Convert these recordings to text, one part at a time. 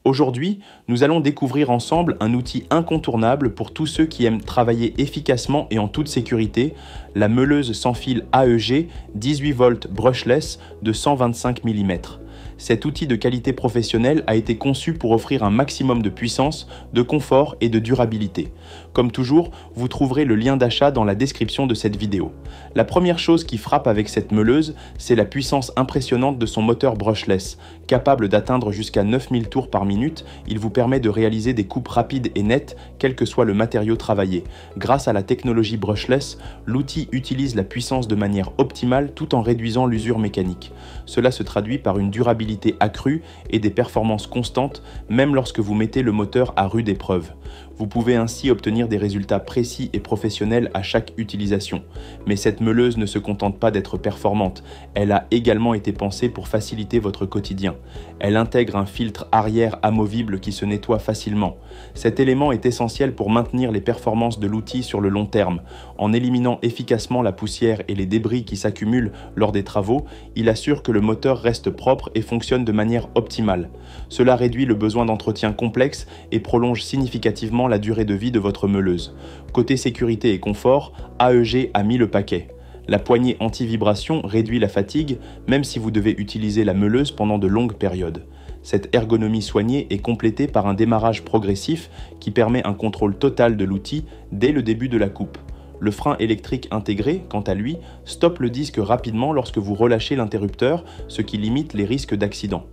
Aujourd'hui, nous allons découvrir ensemble un outil incontournable pour tous ceux qui aiment travailler efficacement et en toute sécurité, la meuleuse sans fil AEG 18 volts brushless de 125 mm. Cet outil de qualité professionnelle a été conçu pour offrir un maximum de puissance, de confort et de durabilité. Comme toujours, vous trouverez le lien d'achat dans la description de cette vidéo. La première chose qui frappe avec cette meuleuse, c'est la puissance impressionnante de son moteur brushless. Capable d'atteindre jusqu'à 9000 tours par minute, il vous permet de réaliser des coupes rapides et nettes, quel que soit le matériau travaillé. Grâce à la technologie brushless, l'outil utilise la puissance de manière optimale tout en réduisant l'usure mécanique. Cela se traduit par une durabilité accrue et des performances constantes, même lorsque vous mettez le moteur à rude épreuve. Vous pouvez ainsi obtenir des résultats précis et professionnels à chaque utilisation. Mais cette meuleuse ne se contente pas d'être performante, elle a également été pensée pour faciliter votre quotidien. Elle intègre un filtre arrière amovible qui se nettoie facilement. Cet élément est essentiel pour maintenir les performances de l'outil sur le long terme. En éliminant efficacement la poussière et les débris qui s'accumulent lors des travaux, il assure que le moteur reste propre et fonctionne de manière optimale. Cela réduit le besoin d'entretien complexe et prolonge significativement la durée de vie de votre meuleuse. Côté sécurité et confort, AEG a mis le paquet. La poignée anti-vibration réduit la fatigue, même si vous devez utiliser la meuleuse pendant de longues périodes. Cette ergonomie soignée est complétée par un démarrage progressif qui permet un contrôle total de l'outil dès le début de la coupe. Le frein électrique intégré, quant à lui, stoppe le disque rapidement lorsque vous relâchez l'interrupteur, ce qui limite les risques d'accident.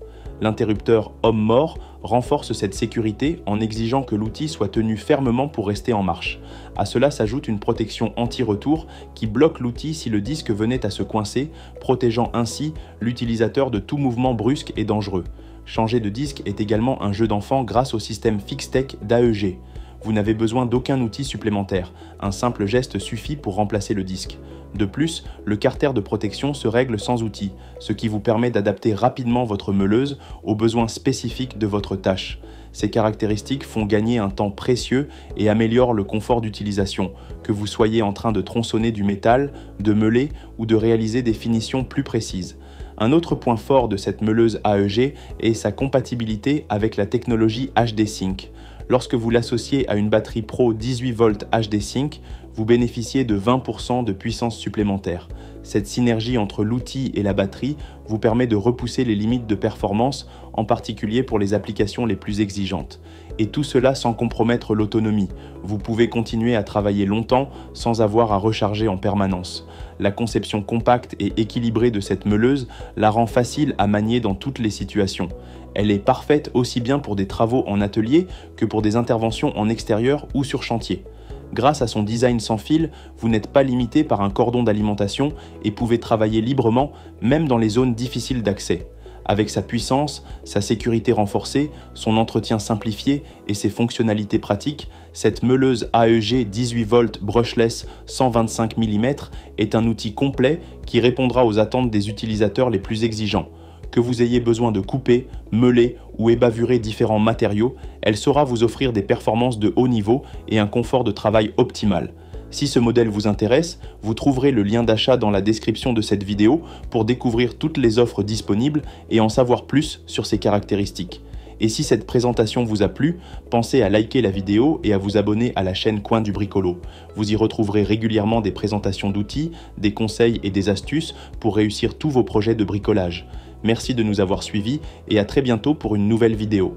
L'interrupteur homme-mort renforce cette sécurité en exigeant que l'outil soit tenu fermement pour rester en marche. À cela s'ajoute une protection anti-retour qui bloque l'outil si le disque venait à se coincer, protégeant ainsi l'utilisateur de tout mouvement brusque et dangereux. Changer de disque est également un jeu d'enfant grâce au système Fixtech d'AEG. Vous n'avez besoin d'aucun outil supplémentaire, un simple geste suffit pour remplacer le disque. De plus, le carter de protection se règle sans outil, ce qui vous permet d'adapter rapidement votre meuleuse aux besoins spécifiques de votre tâche. Ces caractéristiques font gagner un temps précieux et améliorent le confort d'utilisation, que vous soyez en train de tronçonner du métal, de meuler ou de réaliser des finitions plus précises. Un autre point fort de cette meuleuse AEG est sa compatibilité avec la technologie HD Sync. Lorsque vous l'associez à une batterie Pro 18 volts HD Sync, vous bénéficiez de 20% de puissance supplémentaire. Cette synergie entre l'outil et la batterie vous permet de repousser les limites de performance, en particulier pour les applications les plus exigeantes. Et tout cela sans compromettre l'autonomie. Vous pouvez continuer à travailler longtemps sans avoir à recharger en permanence. La conception compacte et équilibrée de cette meuleuse la rend facile à manier dans toutes les situations. Elle est parfaite aussi bien pour des travaux en atelier que pour des interventions en extérieur ou sur chantier. Grâce à son design sans fil, vous n'êtes pas limité par un cordon d'alimentation et pouvez travailler librement, même dans les zones difficiles d'accès. Avec sa puissance, sa sécurité renforcée, son entretien simplifié et ses fonctionnalités pratiques, cette meuleuse AEG 18 volts brushless 125 mm est un outil complet qui répondra aux attentes des utilisateurs les plus exigeants. Que vous ayez besoin de couper, meuler ou ébavurer différents matériaux, elle saura vous offrir des performances de haut niveau et un confort de travail optimal. Si ce modèle vous intéresse, vous trouverez le lien d'achat dans la description de cette vidéo pour découvrir toutes les offres disponibles et en savoir plus sur ses caractéristiques. Et si cette présentation vous a plu, pensez à liker la vidéo et à vous abonner à la chaîne Coin du Bricolo. Vous y retrouverez régulièrement des présentations d'outils, des conseils et des astuces pour réussir tous vos projets de bricolage. Merci de nous avoir suivis et à très bientôt pour une nouvelle vidéo.